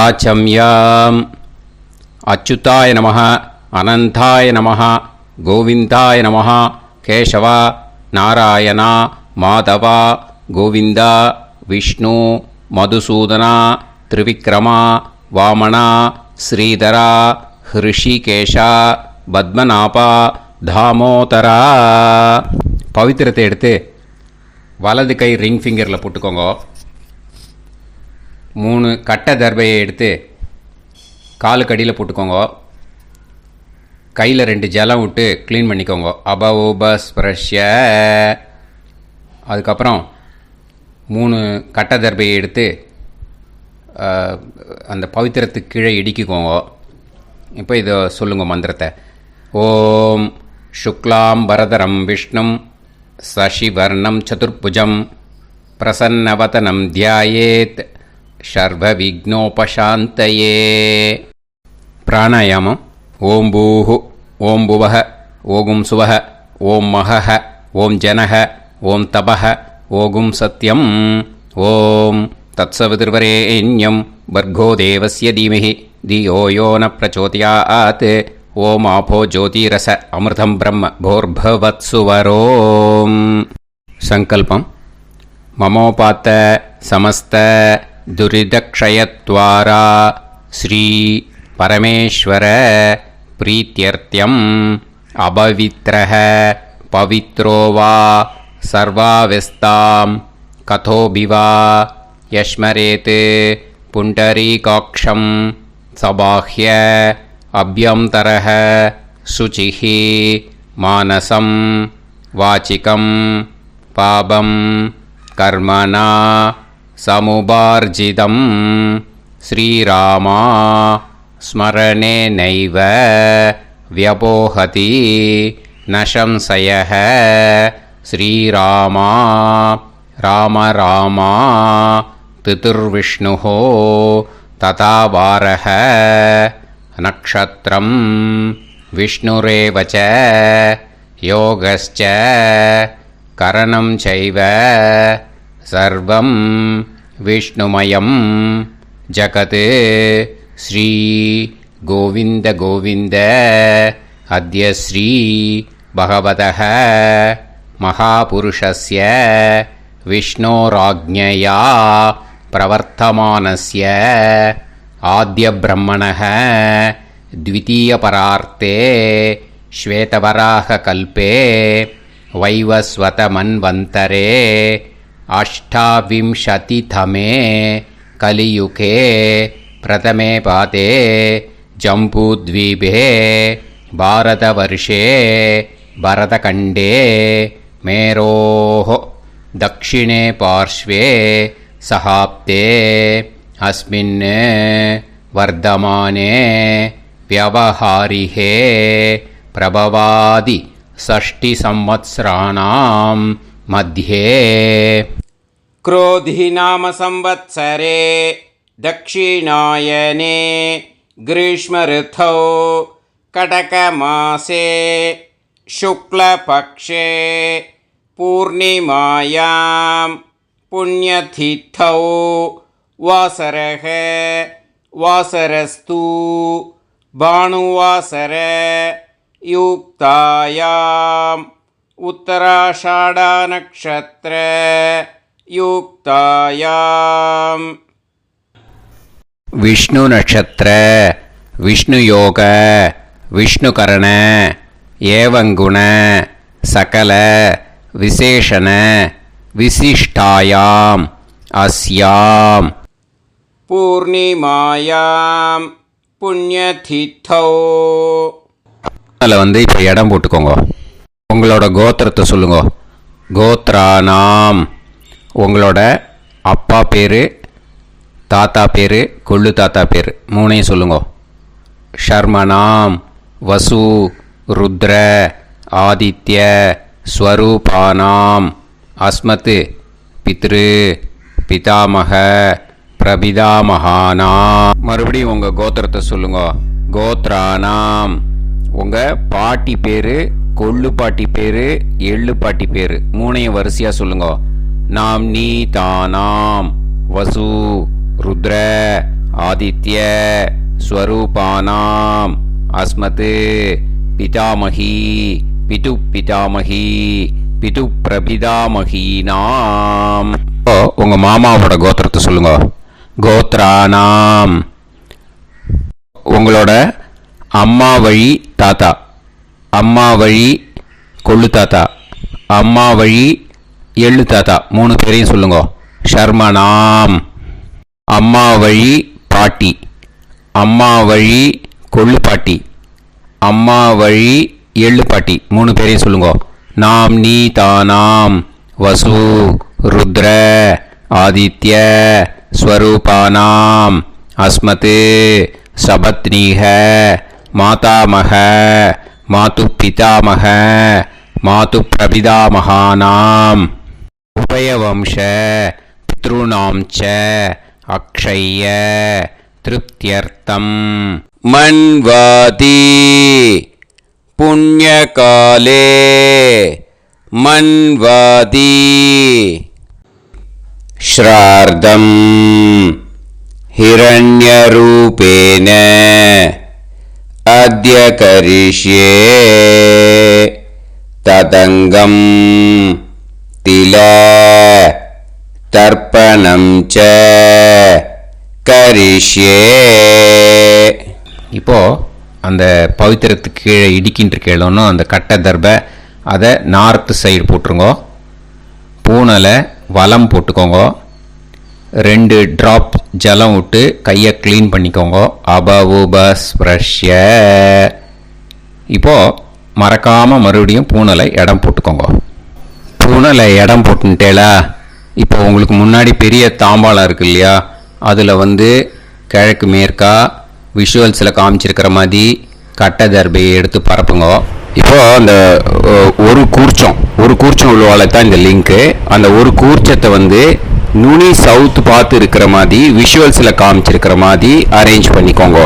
ஆச்சம்யாம். அச்சுதாய நமः, அனந்தாய நமः, கோவிந்தாய நமः, கேசவா, நாராயணா, மாதவா, கோவிந்தா, விஷ்ணு, மதுசூதனா, திரிவிக்ரமா, வாமனா, ஸ்ரீதரா, ஹிருஷிகேஷா, பத்மநாபா, தாமோதரா. பவித்திரத்தை எடுத்து வலது கை ரிங் ஃபிங்கரில் போட்டுக்கோங்க. 3 கட்டை தர்பையை எடுத்து காலுக்கடியில் போட்டுக்கோங்க. கையில் 2 ஜலம் விட்டு க்ளீன் பண்ணிக்கோங்க. அபவோபஸ்பிரஷ்ய. அதுக்கப்புறம் 3 கட்டை தர்பையை எடுத்து அந்த பவித்திரத்துக்கு கீழே இடிக்கிக்கோங்க. இப்போ இதை சொல்லுங்க மந்திரத்தை. ஓம் சுக்லாம் வரதரம் விஷ்ணும் சசிவர்ணம் சதுர்புஜம் பிரசன்னவதனம் தியாயேத் சர்வ விக்னோபசாந்தயே. பிராணாயாமம். ஓம் பூஹு, ஓம் புவஹ, ஓகும் சுவஹ, ஓம் மஹஹ, ஓம் ஜனஹ, ஓம் தபஹ, ஓகும் சத்யம். ஓம் தத்சவிதுர்வரேண்யம் பர்கோ தேவஸ்ய தீமஹி தியோ யோ ந பிரச்சோதயாத். ஓம் ஆபோ ஜோதிரச அமிர்தம் பிரம்ம போர்பவத்சுவரோம். சங்கல்பம். மமோபாத்த சமஸ்த துரிதக்ஷயத்வாரா ஸ்ரீ பரமேஸ்வர பிரீத்யர்த்தியம் அபவித்ரஹ பவித்ரோ வா சர்வாவஸ்தாம் கதோபிவா யஸ்மரேத் புண்டரீகாக்ஷம் சபாஹ்ய அப்யந்தரஹ சுசிஹ மானசம் வாசிகம் பாபம் கர்மணா சமுபார்ஜிதம் ஸ்ரீராமா ஸ்மரணேனைவ வ்யபோஹதி ந சம்சயः. ஸ்ரீராமா ராம ராமா திதிர்விஷ்ணுः ததா வாரः. நக்ஷத்ரம் விஷ்ணுரேவ ச யோகஸ்ச கரணம் சைவ சர்வம் விஷ்ணுமயம் ஜகத். ஸ்ரீ கோவிந்த கோவிந்த அத்ய ஸ்ரீ பகவதः மகாபுருஷஸ்ய விஷ்ணோராஜ்ஞயா பிரவர்த்தமானஸ்ய ஆத்ய பிரம்மணः த்விதீயபரார்த்தே ஸ்வேதவராக கல்பே வைவஸ்வத மன்வந்தரே அஷ்டாவிம்சதிதமே கலியுகே பிரதமே பாதே ஜம்பூத்வீபே பாரதவர்ஷே பரதகண்டே மேரோः தக்ஷிணே பார்ஷ்வே சஹாப்தே அஸ்மின் வர்தமானே व्यवहारिहे प्रभवादि 6 संवत्सराणां मध्ये. क्रोधी नाम संवत्सरे दक्षिणायने ग्रीष्म ऋतौ कटकमासे शुक्लपक्षे पूर्णिमायां पुण्यतिथौ वासरः वासरस्तु भानुवासर युक्तायाम् उत्तराषाढ़ा नक्षत्र युक्तायाम्. विष्णु नक्षत्र विष्णु योग विष्णुकरण एवं गुण सकल विशेषण विशिष्टायाम् अस्याम् பூர்ணிமாயாம் புண்ணியதித்தோ. அதில் இப்போ இடம் போட்டுக்கோங்க. உங்களோட கோத்திரத்தை சொல்லுங்க. கோத்ரானாம். உங்களோட அப்பா பேர், தாத்தா பேர், கொள்ளு தாத்தா பேர் 3ஐயும் சொல்லுங்க. ஷர்மனாம் வசு ருத்ர ஆதித்ய ஸ்வரூபானாம் அஸ்மத் பித்ரு பிதாமக பிரபிதாமகானா. மறுபடியும் உங்கள் கோத்திரத்தை சொல்லுங்க. கோத்ரானாம். உங்கள் பாட்டி பேர், கொள்ளு பாட்டி பேர், எள்ளு பாட்டி பேர் 3ஐயும் வரிசையாக சொல்லுங்க. நாம் நீ தானாம் வசு ருத்ர ஆதித்ய ஸ்வரூபானாம் அஸ்மத் பிதாமகி பிது பிதாமகி பிது பிரபிதாமகீனாம். உங்க மாமாவோட கோத்திரத்தை சொல்லுங்க. கோத்ரானாம். உங்களோட அம்மா வழி தாத்தா, அம்மா வழி கொள்ளு தாத்தா, அம்மா வழி எள்ளு தாத்தா, 3 பேரையும் சொல்லுங்க. ஷர்மனாம். அம்மா வழி பாட்டி, அம்மா வழி கொள்ளு பாட்டி, அம்மா வழி எள்ளு பாட்டி, 3 பேரையும் சொல்லுங்க. நாம் நீ தானாம் வசு ருத்ர ஆதித்ய ஸ்வரூபானாம் அஸ்மத் சபத்னீஹ மாதாமக மாது பிதாமக மாது பிரபிதாமகானாம் உபயவம்ச பித்ருணாம் ச அக்ஷய திருப்தியர்த்தம் மன்வாதி புண்ணியகாலே மன்வாதி ஸ்ரார்த்தம் हिरण्यरूपेण अद्य करिष्ये तदङ्गं तिल तर्पणं च करिष्ये. இப்போ அந்த பவித்திரத்துக்கு கீழே இடிக்கின்ற கீழோன்னு அந்த கட்டை தர்பை அதை நார்த்து சைடு போட்டுருங்கோ. பூனலை வலம் போட்டுக்கோங்க. 2 ட்ராப் ஜலம் விட்டு கையை க்ளீன் பண்ணிக்கோங்க. அபவுபஸ்ப்ரஷ்ய. இப்போது மறக்காமல் மறுபடியும் பூனலை இடம் போட்டுக்கோங்க. பூனலை இடம் போட்டுட்டேலா. இப்போ உங்களுக்கு முன்னாடி பெரிய தாம்பாளம் இருக்கு இல்லையா, அதில் கிழக்கு மேற்கா விஷுவல்ஸில் காமிச்சிருக்கிற மாதிரி கட்டை தர்பையை எடுத்து பரப்புங்க. இப்போது அந்த ஒரு கூர்ச்சம் உள்ளவால தான் இந்த லிங்க்கு. அந்த ஒரு கூர்ச்சத்தை நுனி சவுத் பார்த்து இருக்கிற மாதிரி விஷுவல்ஸில் காமிச்சிருக்கிற மாதிரி அரேஞ்ச் பண்ணிக்கோங்க.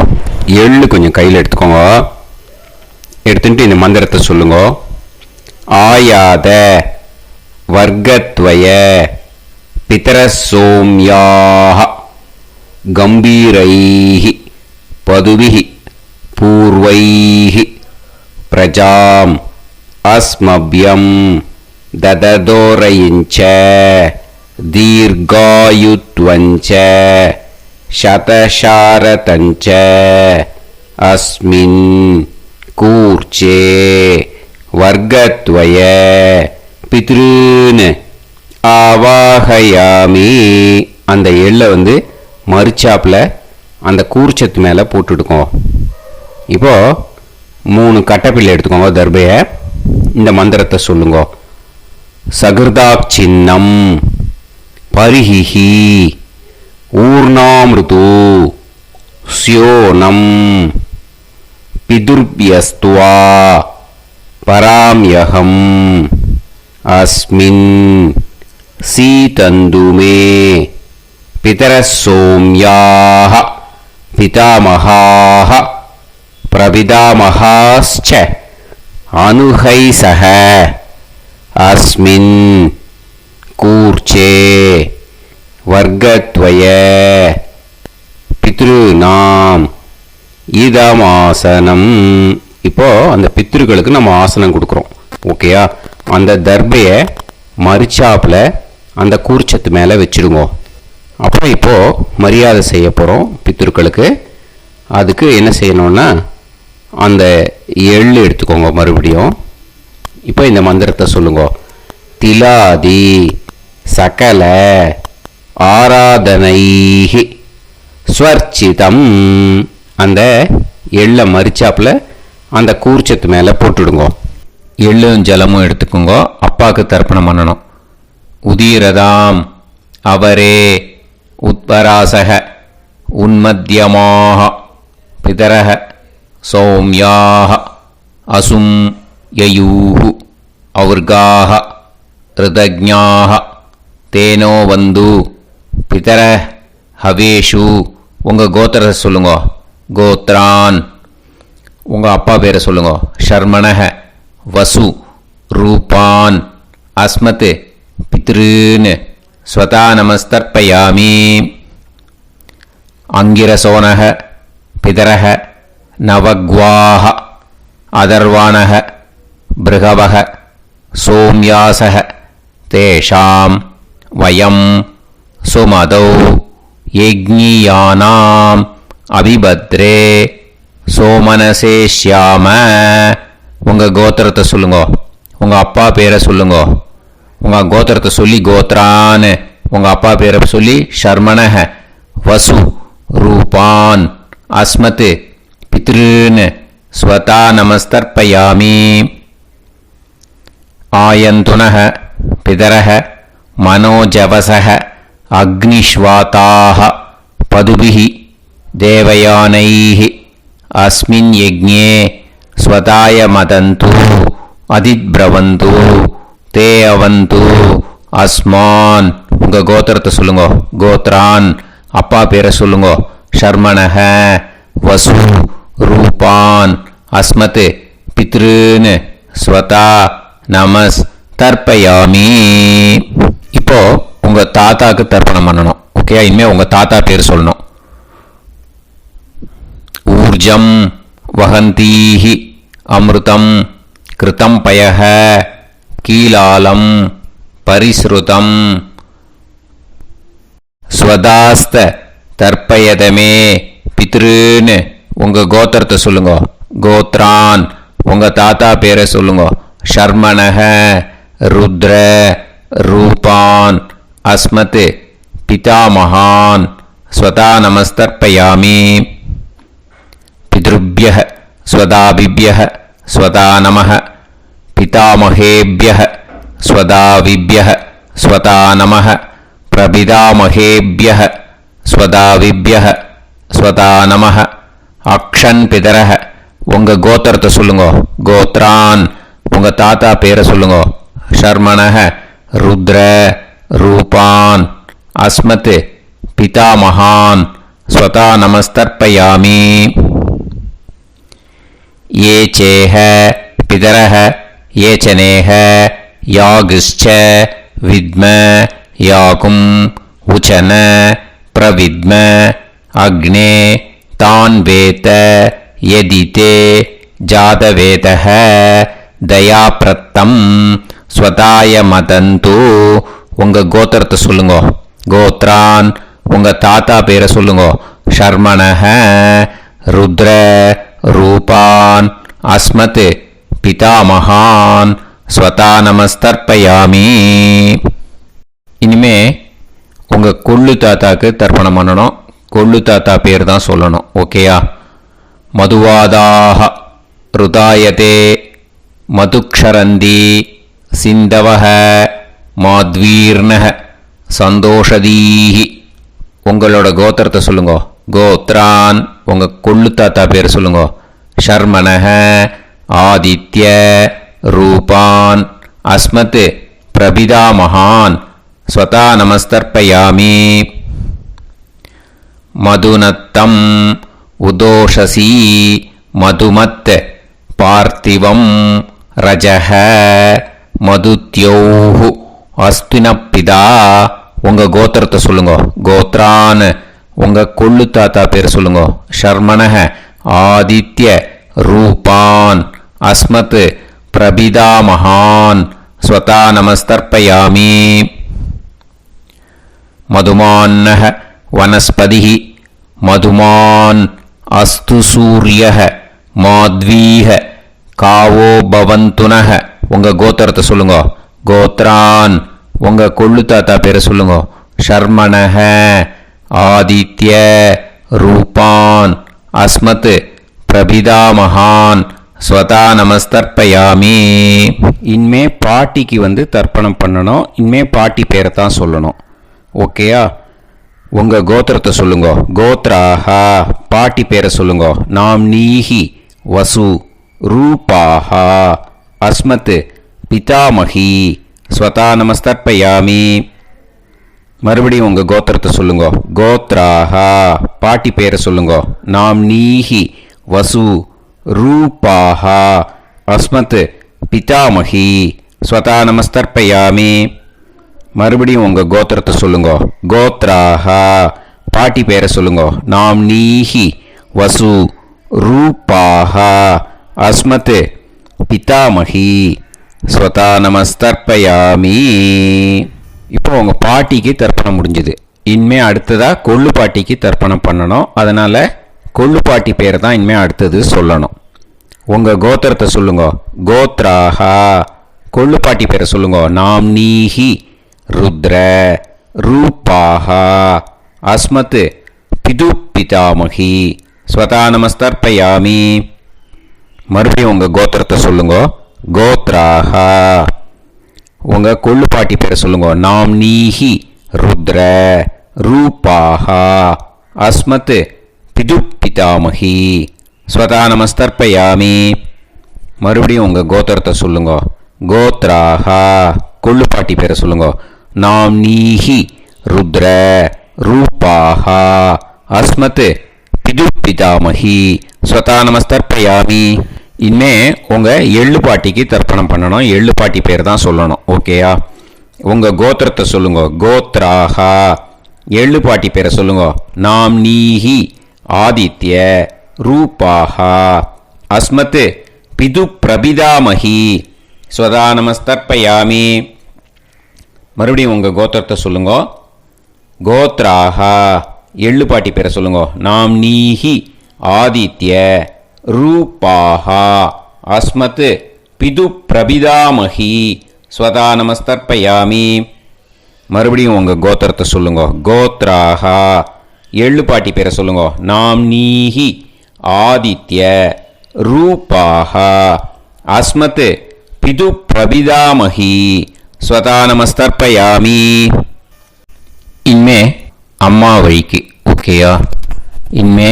எள்ளு கொஞ்சம் கையில் எடுத்துக்கோங்க. எடுத்துட்டு இந்த மந்திரத்தை சொல்லுங்க. ஆயாத வர்க்கத்வய பிதரசோம்யாக கம்பீரைஹி பதுபிஹி பூர்வைஹி பிரஜாம் அஸ்மப்யம் தததோரயிஞ்ச दीर्घायुत्वञ्च शतशारतञ्च अस्मिन् कूर्चे वर्गत्वय पितॄन् ஆவாஹயாமி. அந்த எள்ளை மறுச்சாப்பில் அந்த கூர்ச்சத்து மேலே போட்டுடுக்கோங்க. இப்போது 3 கட்டைப்பிள்ளை எடுத்துக்கோங்க. தர்பையை இந்த மந்திரத்தை சொல்லுங்க. சகிருதாக் சின்னம் பரிஹிஹி ஊர்ணாமிருது ஸ்யோனம் பிதுர்பியஸ்துவா பராம்யகம் அஸ்மின் சீதந்துமே பிதரசோம்யாக பிதாமகாः பிரபிதாமகாஸ்ச அனுஹைசஹ அஸ்மின் கூர்ச்சே வர்க்கத்வய பித்ருநாம் இதமாசனம். இப்போ அந்த பித்ருக்களுக்கு நம்ம ஆசனம் கொடுக்குறோம். ஓகேயா? அந்த தர்பையை மறுச்சாப்பில் அந்த கூர்ச்சத்து மேலே வச்சுடுங்க. அப்புறம் இப்போது மரியாதை செய்ய போகிறோம் பித்ருக்களுக்கு. அதுக்கு என்ன செய்யணும்னா அந்த எள்ளு எடுத்துக்கோங்க. மறுபடியும் இப்போ இந்த மந்திரத்தை சொல்லுங்க. திலாதி சகல ஆராதனைஹி ஸ்வர்ச்சிதம். அந்த எள்ளை மரிச்சாப்பில் அந்த கூர்ச்சத்து மேலே போட்டுடுங்க. எள்ளும் ஜலமும் எடுத்துக்கோங்க. அப்பாவுக்கு தர்ப்பணம் பண்ணணும். உதீரதாம் அவரே உத்பராசக உன்மத்தியமாக பிதரக சௌமியாக அசும் யயூஹு ஔர்காக ருதஜ்ஞாக தேனோ வந்து பிதர ஹவேஷு. உங்கள் கோத்திரத்தை சொல்லுங்க. கோத்ரான். உங்கள் அப்பா பேரை சொல்லுங்க. ஷர்மணக வசு ரூபான் அஸ்மத் பித்ருன் ஸ்வதா நமஸ்தர்ப்பயாமி. அங்கிரசோனக பிதரக நவக்வாஹ அதர்வாணக பிருகவக சோம்யாசக தேஷாம் வயம் சுமதௌ யஜ்ஞியானாம் அபிபத்ரே சோமனசேஷ்யாம. உங்கள் கோத்திரத்தை சொல்லுங்க, உங்கள் அப்பா பேரை சொல்லுங்க. உங்கள் கோத்திரத்தை சொல்லி கோத்ரான்னு உங்கள் அப்பா பேரை சொல்லி ஷர்மணஹ வசு ரூபான் அஸ்மத் பித்ருன்னு ஸ்வதா நமஸ்தர்ப்பயாமி. ஆயந்துனஹ பிதரஹ மனோஜவசஹ அக்னிஷ்வாதாஹ பதுபிஹி தேவயானைஹி அஸ்மின் யஜ்ஞே ஸ்வதாய மதந்து அதித்ப்ரவந்து தே அவந்து அஸ்மான். உங்கள் கோத்திரத்தை சொல்லுங்க, கோத்ரான் அப்பா பேரை சொல்லுங்க. ஷர்மணஹ வசு ரூபான் அஸ்மத் பித்ருன்னு ஸ்வதா நமஸ் தர்ப்பயாமி. இப்போ உங்கள் தாத்தாக்கு தர்ப்பணம் பண்ணணும். ஓகே, இனிமேல் உங்கள் தாத்தா பேர் சொல்லணும். ஊர்ஜம் வஹந்தீஹி அமிர்தம் கிருதம் பயஹ கீலாலம் பரிஸ்ருதம் ஸ்வதாஸ்த தர்ப்பயதமே பித்ருன்னு உங்கள் கோத்திரத்தை சொல்லுங்க. கோத்ரான் உங்கள் தாத்தா பேரை சொல்லுங்க. ஷர்மணஹ ருத்ர ரூபான் அஸ்மத் பிதாமகான் ஸ்வதா நமஸ்தர்ப்பயாமி. பித்ருப்யஹ ஸ்வதாபிப்யஹ ஸ்வதா நமஹ பிதாமகேப்யஹ ஸ்வதாவிப்யஹ ஸ்வதா நமஹ பிரபிதாமகேப்யஹ ஸ்வதாவிப்யஹ ஸ்வதா நமஹ. அக்ஷன் பிதரஹ உங்கள் கோத்திரத்தை சொல்லுங்க. கோத்ரான் உங்கள் தாத்தா பேரை சொல்லுங்க. ஷர்மணஹ ருத்ர ரூபான் அஸ்மத் பிதாமகான் ஸ்வதா நமஸ்தர்ப்பயாமி. ये चेह पितरः ये चनेह यागश्च विद्म याकुम् उचन प्रविद्म अग्ने तान् वेत यदिते जातवेदः दयाप्रत्तं स्वताय मदन्तु. உங்கள் கோத்திரத்தை சொல்லுங்க. கோத்ரான் உங்கள் தாத்தா பேரை சொல்லுங்க. ஷர்மணஹ ருத்ர ரூபான் அஸ்மத் பிதாமகான் ஸ்வதா நமஸ்தர்ப்பயாமி. இனிமே உங்கள் கொள்ளு தாத்தாக்கு தர்ப்பணம் பண்ணணும். கொள்ளு தாத்தா பேர் தான் சொல்லணும். ஓகேயா? மதுவாதாக ருதாயதே மதுக்ஷரந்தி சிந்தவஹ மாத்வீர்ணஹ சந்தோஷதீஹி. உங்களோட கோத்திரத்தை சொல்லுங்க. கோத்ரான் உங்கள் கொள்ளு தாத்தா பேர் சொல்லுங்க. ஷர்மணஹ ஆதித்ய ரூபான் அஸ்மத் பிரபிதாமகான் ஸ்வதா நமஸ்தர்ப்பயாமி. மதுநத்தம் உதோஷசி மதுமத் பார்த்திவம் ரஜஹ மதுத்யோஹு அஸ்தினப்பிதா. உங்கள் கோத்திரத்தை சொல்லுங்க. கோத்ரான் உங்கள் கொள்ளு தாத்தா பேர் சொல்லுங்க. ஷர்மணஹ ஆதித்ய ரூபான் அஸ்மத் பிரபிதாமகான் ஸ்வதா நமஸ்தர்ப்பயாமி. மதுமான்னஹ வனஸ்பதிஹி மதுமான் அஸ்து சூரியஹ மாத்வீஹ காவோ பவந்துனஹ. உங்கள் கோத்திரத்தை சொல்லுங்க. கோத்ரான் உங்கள் கொள்ளு தாத்தா பேரை சொல்லுங்க. ஷர்மணஹ ஆதித்ய ரூபான் அஸ்மத் பிரபிதாமகான் ஸ்வதா நமஸ்தர்ப்பயாமி. இனிமே பாட்டிக்கு தர்ப்பணம் பண்ணணும். இனிமே பாட்டி பேரை தான் சொல்லணும். ஓகேயா? உங்கள் கோத்திரத்தை சொல்லுங்க. கோத்ராஹா பாட்டி பேரை சொல்லுங்க. நாம்னீஹி வசு ரூபாஹா அஸ்மத் பிதாமகி ஸ்வதா நமஸ்தர்ப்பயாமி. மறுபடியும் உங்கள் கோத்திரத்தை சொல்லுங்க. கோத்ராஹா பாட்டி பேரை சொல்லுங்க. நாம்னீஹி வசு ரூபாஹா அஸ்மத் பிதாமகி ஸ்வதா நமஸ்தர்ப்பயாமி. மறுபடியும் உங்கள் கோத்திரத்தை சொல்லுங்க. கோத்ராஹா பாட்டி பேரை சொல்லுங்க. நாம் நீஹி வசு ரூபாஹ அஸ்மத் பிதாமகி ஸ்வதா நமஸ்தர்ப்பயாமி. இப்போ உங்கள் பாட்டிக்கு தர்ப்பணம் முடிஞ்சது. இனிமே அடுத்ததாக கொள்ளு பாட்டிக்கு தர்ப்பணம் பண்ணணும். அதனால் கொள்ளு பாட்டி பேரை தான் இனிமே அடுத்தது சொல்லணும். உங்கள் கோத்திரத்தை சொல்லுங்க. கோத்ராஹா. கொள்ளு பாட்டி பேரை சொல்லுங்க. நாம் நீஹி ருத்ர ரூபாஹா அஸ்மத் பிது பிதாமகி ஸ்வதா நமஸ்தர்ப்பயாமி. மறுபடியும் உங்கள் கோத்திரத்தை சொல்லுங்க. கோத்ராஹா. உங்கள் கொள்ளு பாட்டி பேரை சொல்லுங்க. நாம் நீஹி ருத்ர ரூபாஹா அஸ்மத் பிது பிதாமகி ஸ்வதா நமஸ்தர்ப்பயாமி. மறுபடியும் உங்கள் கோத்திரத்தை சொல்லுங்க. கோத்ராஹா. கொள்ளு பாட்டி பேரை சொல்லுங்க. நாம் நீஹி ருத்ர ரூபாஹா அஸ்மத் பிது பிதாமகி ஸ்வதா நமஸ்தர்ப்பயாமி. இனிமே உங்கள் எள்ளு பாட்டிக்கு தர்ப்பணம் பண்ணணும். எள்ளு பாட்டி பேர் தான் சொல்லணும். ஓகேயா? உங்கள் கோத்திரத்தை சொல்லுங்க. கோத்ராஹா. எள்ளு பாட்டி பேரை சொல்லுங்க. நாம் நீஹி ஆதித்ய ரூபாஹா அஸ்மத் பிது பிரபிதாமகி ஸ்வதா நமஸ்தர்ப்பயாமி. மறுபடியும் உங்கள் கோத்திரத்தை சொல்லுங்க. கோத்ராஹா. எள்ளு பாட்டி பேரை சொல்லுங்க. நாம் நீஹி ஆதித்ய ரூபாஹா அஸ்மத் பிது பிரபிதாமகி ஸ்வதா நமஸ்தர்ப்பயாமி. மறுபடியும் உங்கள் கோத்திரத்தை சொல்லுங்க. கோத்ராஹா. எள்ளு பாட்டி பேரை சொல்லுங்க. நாம் நீஹி ஆதித்ய ரூபாஹா அஸ்மத் பிது பிரபிதாமகி ஸ்வதா நமஸ்தர்ப்பயாமி. இனிமே அம்மா வழிக்கு. ஓகேயா? இனிமே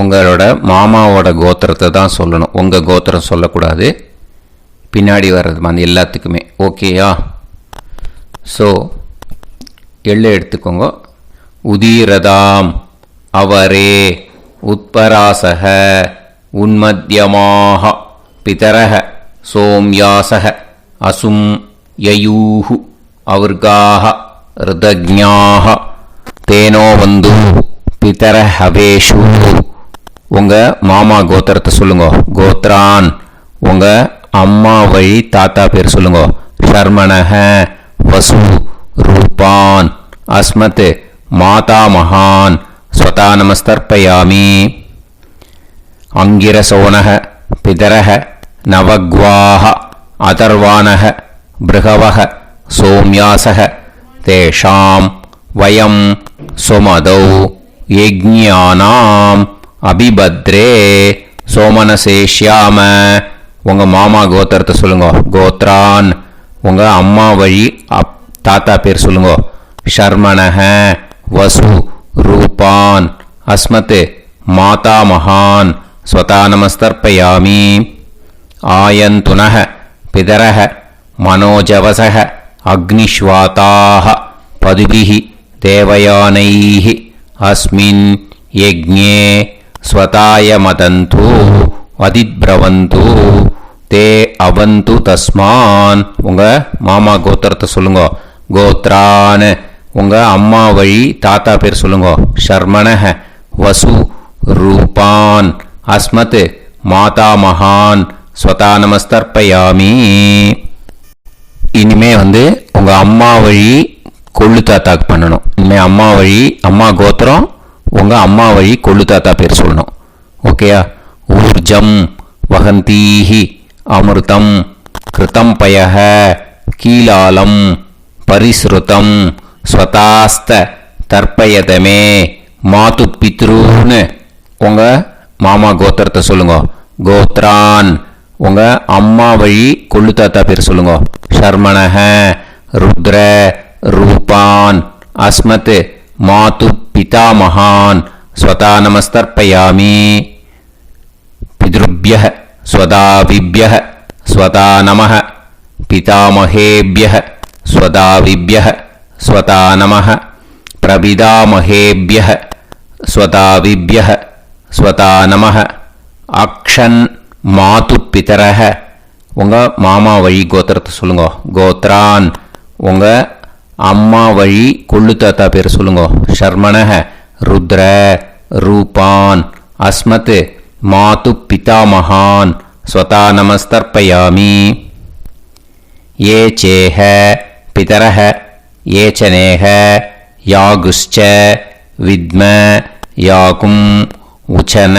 உங்களோட மாமாவோட கோத்திரத்தை தான் சொல்லணும். உங்கள் கோத்திரம் சொல்லக்கூடாது. பின்னாடி வர்றது அந்த எல்லாத்துக்குமே. ஓகேயா? ஸோ எள்ளு எடுத்துக்கோங்க. உதீரதாம் அவரே உத்பராசக உன்மத்யமாக பிதரக சோம்யாசக அசும் யயூஹு அவர்காக ருதஜ்ஞாக தேனோ வந்து பிதர ஹவேஷு. உங்கள் மாமா கோத்திரத்தை சொல்லுங்க. கோத்ரான். உங்கள் அம்மா வழி தாத்தா பேர் சொல்லுங்க. ஷர்மணஹ வசு ரூபான் அஸ்மத் மாதா மகான் ஸ்வதா நமஸ்தர்ப்பயாமி. அங்கிரசோனஹ பிதரஹ நவக்வாஹ அதர்வானஹ பிருகவஹ சோம்யாசஹ தேஷாம் வயம் சுமதௌ யஜ்ஞானாம் அபிபத்ரே சோமனசேஷ்யாம. உங்கள் மாமா கோத்திரத்தை சொல்லுங்க. கோத்ரான். உங்கள் அம்மா வழி தாத்தா பேர் சொல்லுங்க. ஷர்மணஹ வசு ரூபான் அஸ்மத் மாதா மகான் ஸ்வதா நமஸ்தர்ப்பயாமி. ஆயந்துனஹ பிதரஹ மனோஜவசஹ அக்னிஷ்வாதாஹ பதுபிஹி தேவயானைஹி அஸ்மின் யஜ்ஞே ஸ்வதாய மதந்து அதித்ரவந்து தே அவந்து தஸ்மான். உங்கள் மாமா கோத்திரத்தை சொல்லுங்க. கோத்ரான். உங்கள் அம்மா வழி தாத்தா பேர் சொல்லுங்க. ஷர்மணஹ வசு ரூபான் அஸ்மத் மாதா மகான் ஸ்வதா நமஸ்தர்ப்பயாமி. இனிமே உங்கள் அம்மா வழி கொள்ளு தாத்தாக்கு பண்ணணும். இனிமேல் அம்மா வழி அம்மா கோத்திரம் உங்கள் அம்மா வழி கொள்ளு தாத்தா பேர் சொல்லணும். ஓகேயா? ஊர்ஜம் வகந்தீஹி அமிர்தம் கிருதம் பயஹ கீலாலம் பரிஸ்ருதம் ஸ்வதாஸ்த தர்ப்பயதமே மாது பித்ருன்னு. உங்கள் மாமா கோத்திரத்தை சொல்லுங்க. கோத்ரான். உங்கள் அம்மா வழி கொள்ளு தாத்தா பேர் சொல்லுங்க. ஷர்மணஹ ருத்ர ரூபான் அஸ்மத் மாது பிதாமகான் ஸ்வதா நமஸ்தர்ப்பயாமி. பித்ருப்யஹ ஸ்வதாவிப்யஹ ஸ்வதா நமஹ பிதாமகேப்யஹ ஸ்வதாவிப்யஹ ஸ்வதா நமஹ பிரபிதாமகேப்யஹ ஸ்வதாவிப்யஹ ஸ்வதா நமஹ. அக்ஷன் மாது பிதரஹ. உங்கள் மாமா வழி கோத்திரத்தை சொல்லுங்க. கோத்ரான். உங்கள் அம்மா வழி கொள்ளு தாத்தா பேர் சொல்லுங்க. ஷர்மணஹ ருத்ர ரூபான் அஸ்மத் மாது பிதாமகான் ஸ்வதா நமஸ்தர்ப்பயாமி. ये चेह पितरः ये च नेह यागुश्च विद्म याकुम् उचन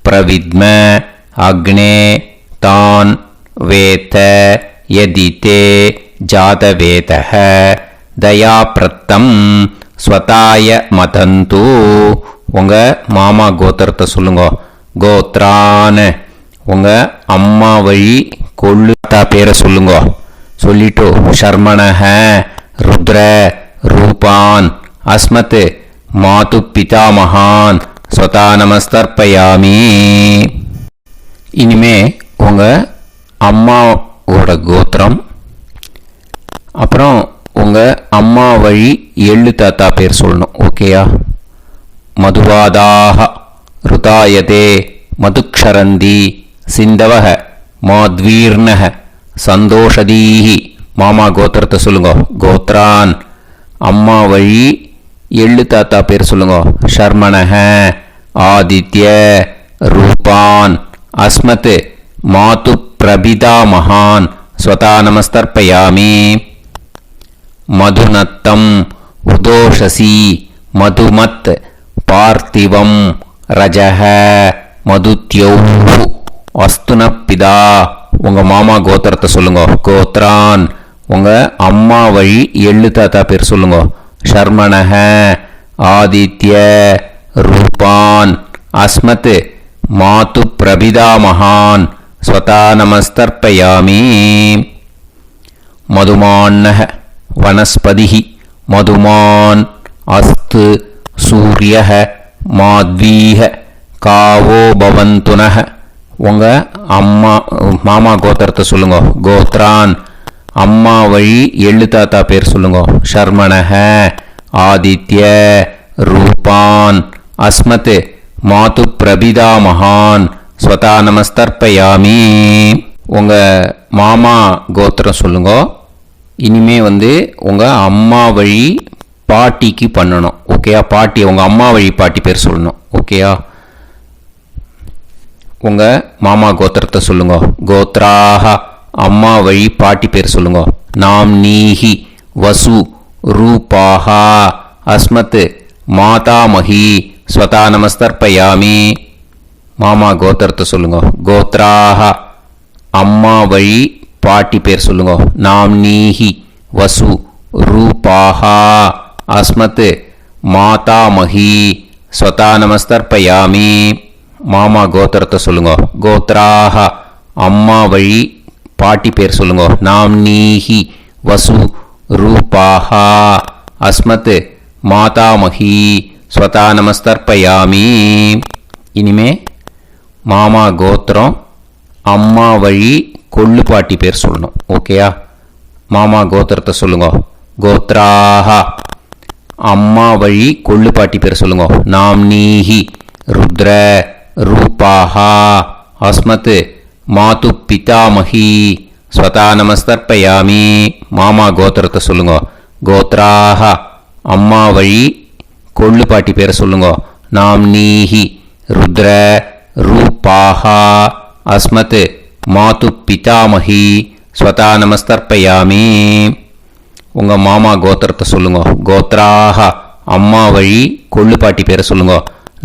प्रविद्म अग्ने तान् वेत यदिते जातवेतः दयाप्रत्तम् स्वताय मदन्तु. உங்க மாமா கோத்திரத்தை சொல்லுங்க. கோத்ரான் உங்க அம்மா வழி கொள்ளுத்தா பேரை சொல்லுங்க. சொல்லிட்டு ஷர்மணஹ ருத்ர ரூபான் அஸ்மத் மாது பிதாமகான் ஸ்வதா நமஸ்தர்ப்பயாமி. இனிமே உங்க அம்மாவோட கோத்திரம், அப்புறம் உங்க அம்மா வழி எள்ளு தாத்தா பேர் சொல்லணும். ஓகேயா? மதுவாதாக ருதாயதே மதுக்ஷரந்தி சிந்தவஹ மாத்வீர்ணஹ சந்தோஷதீஹி. மாமா கோத்திரத்தை சொல்லுங்க. கோத்ரான் அம்மா வழி எள்ளு தாத்தா பேர் சொல்லுங்க. ஷர்மணஹ ஆதித்ய ரூபான் அஸ்மத் மாது பிரபிதா மகான் ஸ்வதா நமஸ்தர்ப்பயாமி. மதுநத்தம் உதோஷசி மதுமத் பார்த்திவம் ரஜஹ மதுத்யௌ அஸ்துனப்பிதா. உங்க மாமா கோத்திரத்தை சொல்லுங்க. கோத்ரான் உங்க அம்மா வழி எள்ளு தாத்தா பேர் சொல்லுங்க. ஷர்மணஹ ஆதித்ய ரூபான் அஸ்மத் மாது பிரபிதா மகான் ஸ்வதா நமஸ்தர்ப்பயாமி. மதுமான்னஹ வனஸ்பதிஹி மதுமான் அஸ்து சூரியஹ மாத்வீஹ காவோ பவந்துனஹ. உங்க அம்மா மாமா கோத்திரத்தை சொல்லுங்க. கோத்ரான் அம்மா வழி எள்ளு தாத்தா பேர் சொல்லுங்க. ஷர்மணஹ ஆதித்ய ரூபான் அஸ்மத் மாது பிரபிதா மகான் ஸ்வதா நமஸ்தர்ப்பயாமி. உங்க மாமா கோத்திரம் சொல்லுங்க. இனிமே உங்க அம்மா வழி பாட்டிக்கு பண்ணணும். ஓகேயா? பாட்டி உங்க அம்மா வழி பாட்டி பேர் சொல்லணும். ஓகேயா? உங்க மாமா கோத்திரத்தை சொல்லுங்க. கோத்ராஹ அம்மா வழி பாட்டி பேர் சொல்லுங்க. நாம் நீஹி வசு ரூபாஹா அஸ்மத் மாதாமஹி ஸ்வதா நமஸ்தர்ப்பயாமி. மாமா கோத்திரத்தை சொல்லுங்க. கோத்ராஹ அம்மா வழி பாட்டி பேர் சொல்லுங்க. நாம் நீஹி வசு ரூபாஹா அஸ்மத் மாதாமஹி ஸ்வதா நமஸ்தர்ப்பயாமி. மாமா கோத்திரத்தை சொல்லுங்க. கோத்ராஹ அம்மா வழி பாட்டி பேர் சொல்லுங்க. நாம் நீஹி வசு ரூபாஹா அஸ்மத் மாதாமஹி ஸ்வதா நமஸ்தர்ப்பயாமி. இனிமே மாமா கோத்திரம் அம்மா வழி கொள்ளு பாட்டி பேர் சொல்லணும். ஓகேயா? மாமா கோத்திரத்தை சொல்லுங்க. கோத்ராஹ அம்மா வழி கொள்ளு பாட்டி பேர் சொல்லுங்க. நாம் நீஹி ருத்ர ரூபாஹா அஸ்மத் மாது பிதாமஹி ஸ்வதா நமஸ்தர்ப்பயாமி. மாமா கோத்திரத்தை சொல்லுங்க. கோத்ராஹ அம்மா வழி கொள்ளு பாட்டி பேரை சொல்லுங்க. நாம் நீஹி ருத்ர ரூபாஹா அஸ்மத் மாது பிதாமஹி ஸ்வதா நமஸ்தர்ப்பயாமி. உங்க மாமா கோத்திரத்தை சொல்லுங்க. கோத்ராஹ அம்மா வழி கொள்ளு பாட்டி பேரை சொல்லுங்க.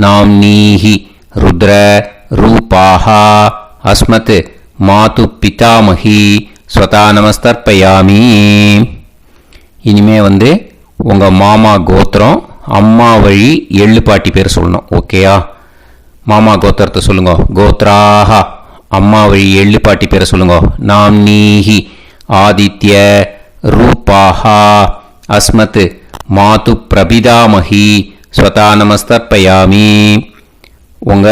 நாம் நீஹி ருத்ர ரூபாஹா அஸ்மத் மாது பிதாமஹி ஸ்வதா நமஸ்தர்ப்பயாமி. இனிமே உங்க மாமா கோத்திரம் அம்மா வழி எள்ளு பாட்டி பேர் சொல்லணும். ஓகேயா? மாமா கோத்திரத்தை சொல்லுங்க. கோத்ராஹ அம்மா வழி எள்ளு பாட்டி பேரை சொல்லுங்க. நாம் நீஹி ஆதித்ய ரூபாஹா அஸ்மத் மாது பிரபிதாமஹி ஸ்வதா நமஸ்தர்ப்பயாமி. உங்க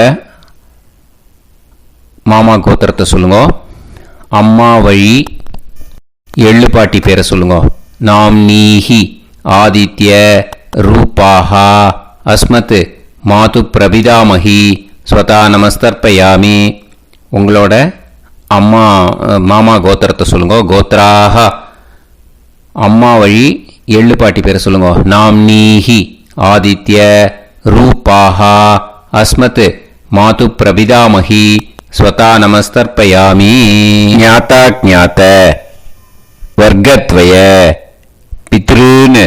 மாமா கோத்திரத்தை சொல்லுங்க. அம்மா வழி எள்ளு பாட்டி பேரை சொல்லுங்க. நாம் நீஹி ஆதித்ய ரூபாஹா அஸ்மத் மாது பிரபிதாமஹி ஸ்வதா நமஸ்தர்ப்பயாமி. உங்களோட அம்மா மாமா கோத்திரத்தை சொல்லுங்க. கோத்ராஹ அம்மா வழி எள்ளு பாட்டி பேரை சொல்லுங்க. நாம் நீஹி ஆதித்ய रूपाः अस्मत् मातु प्रपितामही स्वता नमस्तर्पयामि ज्ञाता ज्ञात वर्गत्वय पितॄन्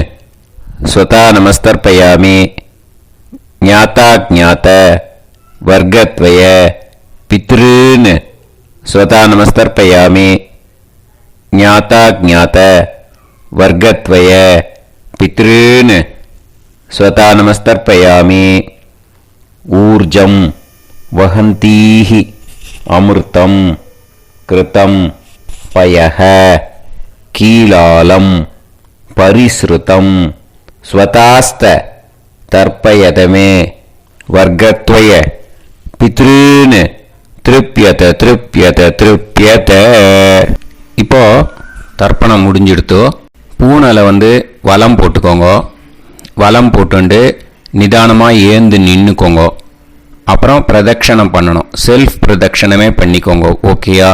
स्वता नमस्तर्पयामि ज्ञाता ज्ञात वर्गत्वय पितॄन् स्वता नमस्तर्पयामि ज्ञाता ज्ञात वर्गत्वय पितॄन् स्वता नमस्तर्पयामि ऊर्जं वहन्तीः अमृतं कृतं पयः कीलालं परिसृतं स्वतास्त तर्पयत मे वर्गत्वय पितॄन् திருப்பியத திருப்பியத திருப்பியத. இப்போ தர்ப்பணம் முடிஞ்சிடுத்தோ பூனலை வலம் போட்டுக்கோங்க. வலம் போட்டுண்டு நிதானமாக ஏந்து நின்றுக்கோங்க. அப்புறம் பிரதட்சணம் பண்ணணும். செல்ஃப் பிரதட்சணமே பண்ணிக்கோங்க. ஓகேயா?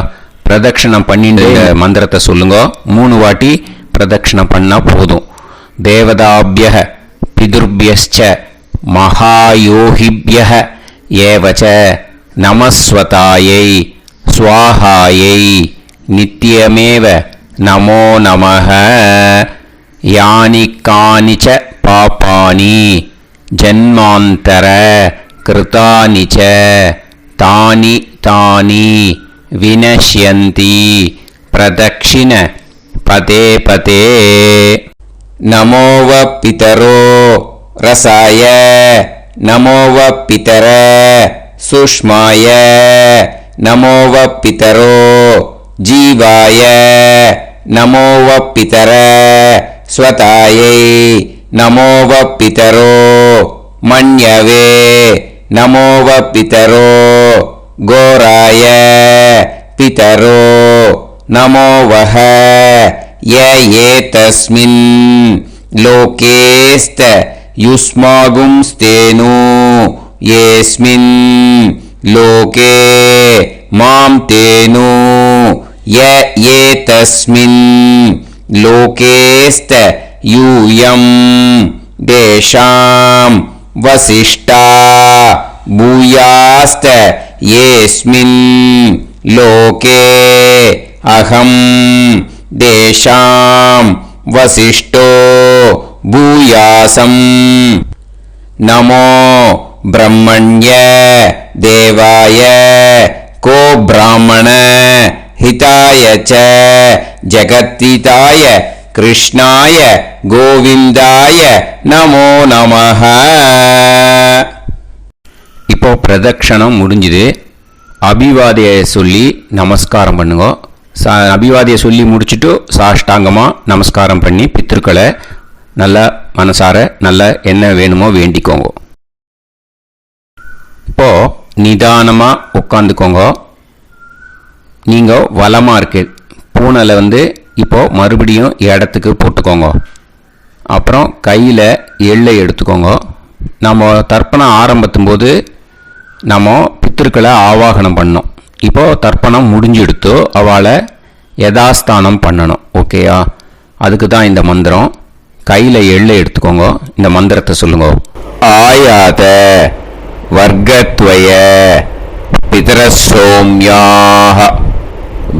பிரதட்சணம் பண்ணிட்டு மந்திரத்தை சொல்லுங்க. 3 வாட்டி பிரதட்சணம் பண்ணால் போதும். தேவதாபிய பிதுர்பியச்ச மகாயோகிபிய ஏவச்ச நமஸ்வதாயை ஸ்வாஹாயை நித்யமேவ நமோ நமஹ. யானி கானிச்ச பாபானி ஜன்மாந்தர கிருதானி ச தானி தானி வினஷ்யந்தி பிரதக்ஷிண பதே பதே. நமோவ பிதரோ ரசாய நமோவ பிதர சுஷ்மாய நமோவ பிதரோ ஜீவாய நமோவ பிதர ஸ்வதாயை நமோவ பிதரோ மன்யவே நமோவ பிதரோ கோராய பிதரோ நமோவஹ. ய ஏதஸ்மின் லோகேஸ்த யுஸ்மாகும்ஸ்தேனு येस्मिन् लोके मां तेनु. य एतस्मिन् लोकेस्त यूयं देशां वसिष्ठा भूयास्त येस्मिन् लोके अहं देशां वसिष्ठो भूयासम्. नमो ब्रह्मण्य देवाय को ब्राह्मण हिताय च जगत्हिताय कृष्णाय गोविंदाय नमो नमः. இப்போ பிரதட்சணம் முடிஞ்சுது. அபிவாதியை சொல்லி நமஸ்காரம் பண்ணுங்க. அபிவாதியை சொல்லி முடிச்சுட்டு சாஷ்டாங்கமாக நமஸ்காரம் பண்ணி பித்திருக்களை நல்லா மனசார நல்லா என்ன வேணுமோ வேண்டிக்கோங்க. இப்போ நிதானமாக உட்காந்துக்கோங்க. நீங்கள் வலமாக இருக்கு பூனலை இப்போ மறுபடியும் இடத்துக்கு போட்டுக்கோங்க. அப்புறம் கையில் எள்ளை எடுத்துக்கோங்க. நம்ம தர்ப்பணம் ஆரம்பிக்கும் போது நம்ம பித்திருக்களை ஆவாகனம் பண்ணோம். இப்போது தர்ப்பணம் முடிஞ்செடுத்து அவளை யதாஸ்தானம் பண்ணணும். ஓகேயா? அதுக்கு தான் இந்த மந்திரம். கையில் எள்ளை எடுத்துக்கோங்க. இந்த மந்திரத்தை சொல்லுங்க. ஆயாத வர்க்கத்வய பிதரசோம்யாஹ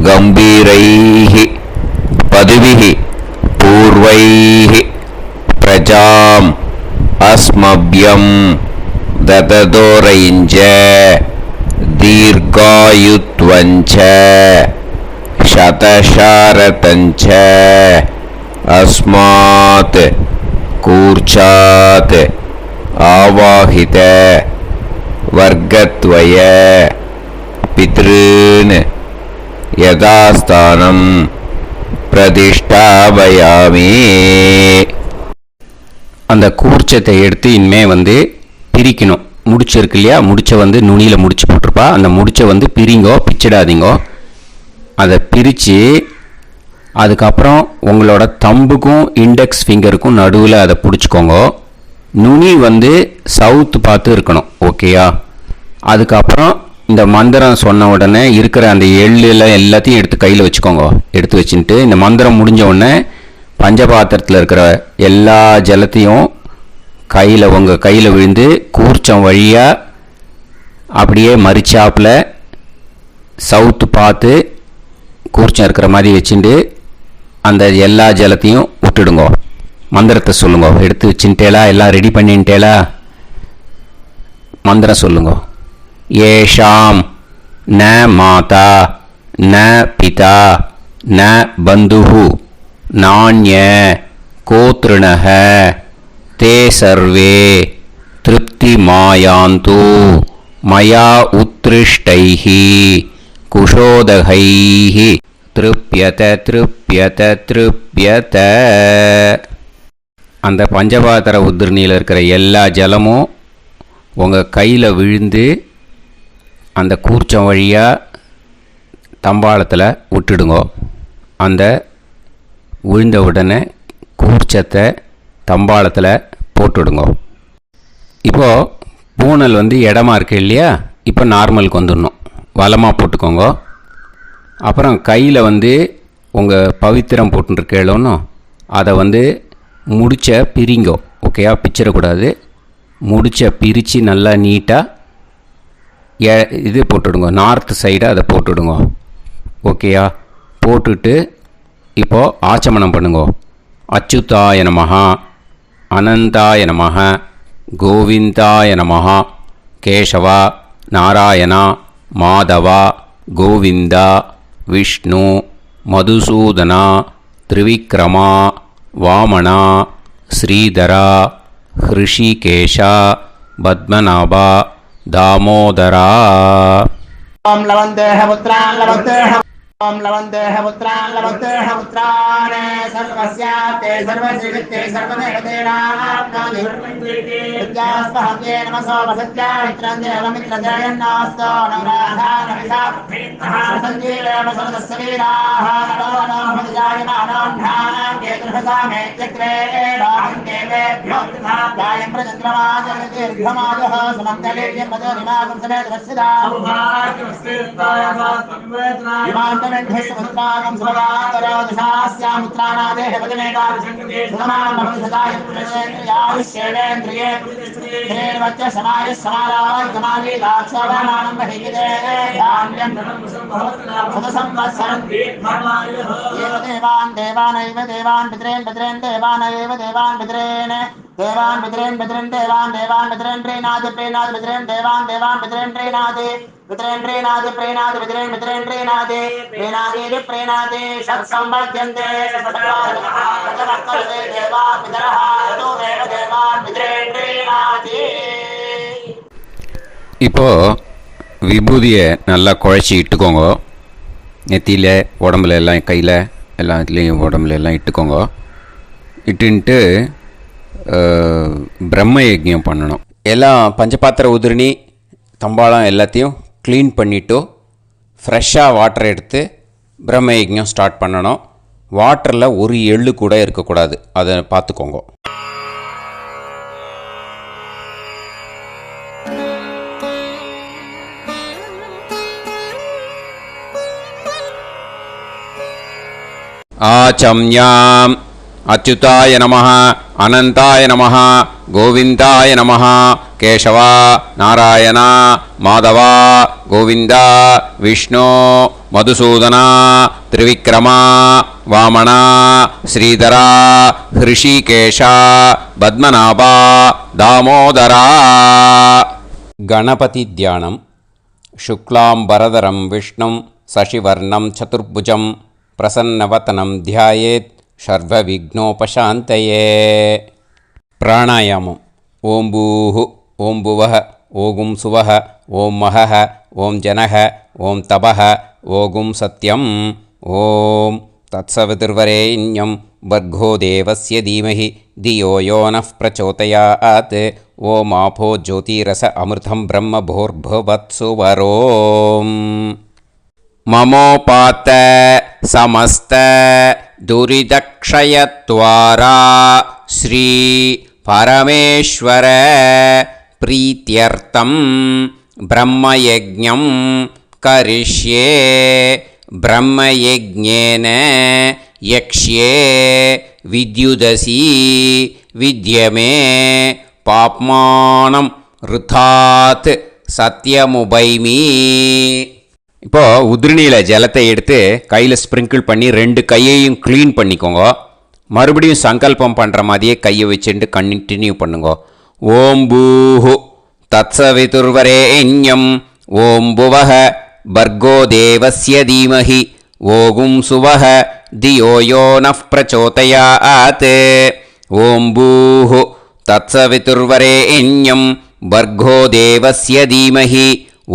கம்பீரைஹி பதுவிஹி பூர்வைஹி பிரஜாம் அஸ்மப்யம் தததோரைஞ்ச தீர்காயுத்வஞ்ச சதசாரதஞ்ச अस्मात् कूर्चात् आवाहित वर्गत्वय पितॄन् यथास्थानं प्रतिष्ठापयामि. அந்த கூர்ச்சத்தை எடுத்து இனிமே பிரிக்கணும். முடிச்சிருக்கு இல்லையா? முடிச்ச நுனியில் முடிச்சு போட்டிருப்பா. அந்த முடிச்ச பிரிங்கோ, பிச்சிடாதீங்கோ. அதை பிரித்து அதுக்கப்புறம் உங்களோட தம்புக்கும் இண்டெக்ஸ் ஃபிங்கருக்கும் நடுவில் அதை பிடிச்சிக்கோங்க. நுனி சவுத்து பார்த்து இருக்கணும். ஓகேயா? அதுக்கப்புறம் இந்த மந்திரம் சொன்ன உடனே இருக்கிற அந்த எள்ளில் எல்லாத்தையும் எடுத்து கையில் வச்சுக்கோங்க. எடுத்து வச்சுட்டு இந்த மந்திரம் முடிஞ்ச உடனே பஞ்சபாத்திரத்தில் இருக்கிற எல்லா ஜலத்தையும் உங்கள் கையில் விழுந்து கூர்ச்சம் வழியாக அப்படியே மறிச்சாப்பில் சவுத்து பார்த்து கூர்ச்சம் இருக்கிற மாதிரி வச்சுட்டு அந்த எல்லா ஜலத்தையும் விட்டுடுங்கோ. மந்திரத்தை சொல்லுங்க. எடுத்து வச்சுட்டேலா? எல்லாம் ரெடி பண்ணிட்டேலா? மந்திரம் சொல்லுங்க. ஏஷாம் ந மாதா ந பிதா ந பந்துஹு நாண்ய கோத்ருணஹ தே சர்வே திருப்தி மாயாந்து மயா உத்ருஷ்டைஹி குஷோதகைஹி திருப்யத திருப்யத திருப்யத. அந்த பஞ்சபாத்திர உதிர்ணியில் இருக்கிற எல்லா ஜலமும் உங்கள் கையில் விழுந்து அந்த கூர்ச்சம் வழியாக தம்பாளத்தில் விட்டுடுங்கோ. அந்த விழுந்த உடனே கூர்ச்சத்தை தம்பாளத்தில் போட்டுடுங்கோ. இப்போது பூனல் இடமா இருக்கு இல்லையா? இப்போ நார்மலுக்கு வந்துடணும். வலமாக போட்டுக்கோங்க. அப்புறம் கையில் உங்கள் பவித்திரம் போட்டுருக்கேளோன்னு அதை முடிச்ச பிரிங்கோ. ஓகேயா? பிச்சிடக்கூடாது. முடிச்ச பிரித்து நல்லா நீட்டாக இது போட்டுடுங்க. நார்த் சைடை அதை போட்டுடுங்க. ஓகேயா? போட்டுட்டு இப்போது ஆச்சமனம் பண்ணுங்க. அச்சுதாய நமஹ அனந்தாய நமஹ கோவிந்தாய நமஹ கேசவா நாராயணா மாதவா கோவிந்தா விஷ்ணு மதுசூதனா திரிவிக்ரமா வாமனா ஸ்ரீதரா ஹிருஷிகேஷா பத்மநாபா தாமோதரா. ஓம் லவந்தேஹ புத்ரான் லவந்தேஹ ஓம் லவந்தேஹ புத்ரான் லவந்தேஹ புத்ரான் சர்வஸ்யாதே சர்வசித்தே சர்வதேவதேனாப்னாதி வித்யாஸ்மஹே நமசோ வசத்யா மித்ரந்தே மித்ரஜயன்னாஸ்தோ நவராധാനவிதாப்தஹ சஞ்சீவேன சதஸ்வீராஹ நவனோ மத்யாயமானோன்ஹானம் கேதுர்ஹசாமே சக்ரே ராஹம் தேவேभ्यो தாயம் பிரஜத்ரமாஜதீர்ഘமாஜஹ சமந்தலேயம் பதரிமாகம் சமேதவஸ்ஸிதா விமாந்தமென்ஹஸ்வத்ராகம் சுபகாந்தரோதசாஸ்யாமுத்ராநாதேஹ பதமேகாவிசங்கதே சுதமான் பவசதாய புரஷேந்திரியாவிஷேவேந்திரியே தேவச்ச சமாய சமாராய் கமாலி தாட்சோபமானம் பஹிகிதே யான்யம் சதசம்வத்சரம் ஏவ தேவான் தேவானைவ தேவான் பித்ரேன் பித்ரேன் தேவானைவ தேவான் பித்ரேன் தேவான் பித்ரேன் பித்ரேன் தேவான் தேவான் பித்ரேன் ப்ரீநாத் ப்ரீநாத் பித்ரேன் தேவான் தேவான் பித்ரேன் ப்ரீநாத் பித்ரேன் ப்ரீநாத் ப்ரீநாத் பித்ரேன் பித்ரேன் ப்ரீநாத் ப்ரீநாதேதி ப்ரீநாதே சத்சம்பத்யந்தே சதவக்தே தேவா பிதரஹ தோ தேவ தேவான் பித்ரேன் ப்ரீநாத். இப்போது விபூதியை நல்லா குழச்சி இட்டுக்கோங்க. நெத்தியில் உடம்புல எல்லாம் கையில் எல்லாத்துலேயும் உடம்புல எல்லாம் இட்டுக்கோங்க. இட்டுன்ட்டு பிரம்ம யஜ்ஞம் பண்ணணும். எல்லாம் பஞ்சபாத்திர உதிரணி தம்பாளம் எல்லாத்தையும் க்ளீன் பண்ணிவிட்டு ஃப்ரெஷ்ஷாக வாட்டர் எடுத்து பிரம்ம யஜ்ஞம் ஸ்டார்ட் பண்ணணும். வாட்டரில் ஒரு எள்ளு கூட இருக்கக்கூடாது. அதை பார்த்துக்கோங்க. ஆச்சம்யாம் அச்சுதாய நமஹ அனந்தாய நமஹ கோவிந்தாய நமஹ கேசவா நாராயணா மாதவா கோவிந்தா விஷ்ணு மதுசூதனா திரிவிக்ரமா வாமனா ஸ்ரீதரா ஹிருஷிகேஷா பத்மநாபா தாமோதரா. கணபதி தியானம். சுக்லாம்பரதரம் விஷ்ணும் சசிவர்ணம் சதுர்புஜம் பிரசன்னவதனம் தியாயேத் சர்வவிக்னோபசாந்தயே. பிராணாயாமம். ஓம் பூஹு ஓம் புவஹ ஓகும் சுவஹ ஓம் மஹஹ ஓம் ஜனஹ ஓம் தபஹ ஓகும் சத்யம். ஓம் தத்சவிதுர்வரேண்யம் வர்கோ தேவஸ்ய தீமஹி தியோ யோ நः பிரச்சோதயாத். ஓம் ஆபோ ஜோதிரஸ அமிர்தம் பிரம்ம பூர்புவத்சு வரோம். மமோபாத்த சமஸ்த துரிதக்ஷயத்வாரா ஸ்ரீ பரமேஸ்வர பிரீத்யர்த்தம் பிரம்மயஜ்ஞம் கரிஷ்யே. பிரம்மயஜ்ஞேன யக்ஷ்யே வித்யுதசி வித்யமே பாப்மானம் ருதாத் சத்யமுபைமி. இப்போது உதிரணியில் ஜலத்தை எடுத்து கையில் ஸ்ப்ரிங்கிள் பண்ணி 2 கையையும் க்ளீன் பண்ணிக்கோங்க. மறுபடியும் சங்கல்பம் பண்ணுற மாதிரியே கையை வச்சுட்டு கண்டினியூ பண்ணுங்க. ஓம் பூஹு தத்சவிதுர்வரேண்யம் ஓம் புவஹ பர்கோ தேவஸ்ய தீமஹி ஓகும் சுவஹ தியோ யோ நஃப் பிரச்சோதயாத். ஓம் பூஹு தத்சவிதுர்வரேண்யம் பர்கோ தேவஸ்ய தீமஹி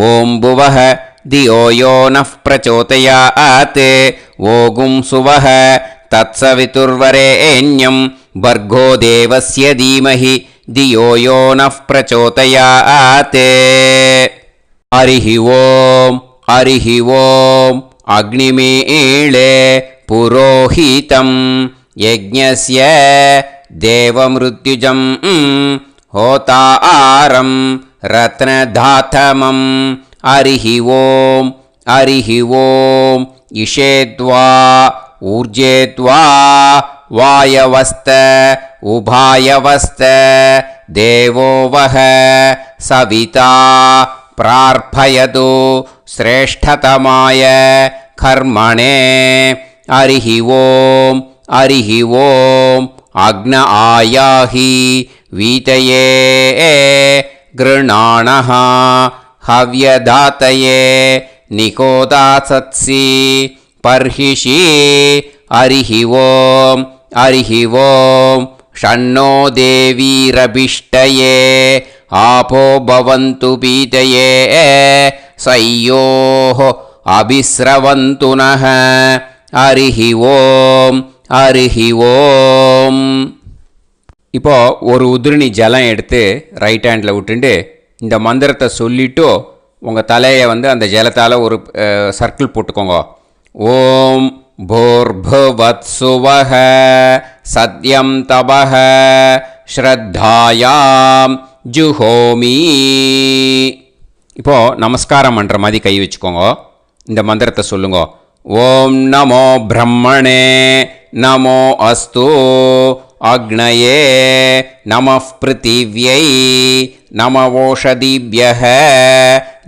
ஓம் புவஹ தியோ யோ நஃப் பிரச்சோதயாத். ஓகும் சுவஹ தத்சவிதுர்வரேண்யம் பர்கோ தேவஸ்ய தீமஹி தியோ யோ நஃப் பிரச்சோதயாத். ஹரிஹி ஓம் ஹரிஹி ஓம் அக்னிமீளே புரோஹிதம் யஜ்ஞஸ்ய தேவமிருத்யுஜம் ஹோதாரம் ரத்னதாத்தமம். ஹரிஹி ஓம் ஹரிஹி ஓம் இஷேத்வா ஊர்ஜேத்வா வாயவஸ்த உபாயவஸ்த தேவோ வஹ சவிதா பிரார்ப்பயது ஸ்ரேஷ்டதமாய கர்மணே. ஹரிஹி ஓம் ஹரிஹி ஓம் அக்ன ஆயாஹி வீதயே கிருணாணஹ ஹவ்யதாத்தயே நிகோதாசத்சி பர்ஹிஷி. ஹரிஹி ஓம் ஹரிஹி ஓம் ஷண்ணோ தேவீரபிஷ்டயே ஆபோ பவந்து பீதயே சய்யோஹ அபிஸ்ரவந்து நஹ. ஹரிஹி ஓம் ஹரிஹி ஓம். இப்போ ஒரு உதிரணி ஜலம் எடுத்து ரைட் ஹேண்டில் விட்டுண்டு இந்த மந்திரத்தை சொல்லிவிட்டு உங்கள் தலையை அந்த ஜலத்தால் ஒரு சர்க்கிள் போட்டுக்கோங்க. ஓம் பூர்புவத்சுவஹ சத்யம் தபஹ ஸ்ரத்தாயாம் ஜுஹோமி. இப்போது நமஸ்காரம் பண்ணுற மாதிரி கை வச்சுக்கோங்க. இந்த மந்திரத்தை சொல்லுங்க. ஓம் நமோ பிரம்மணே நமோ அஸ்து அக்னயே நமः பிருத்திவ்யை நமவோஷதிभ्यः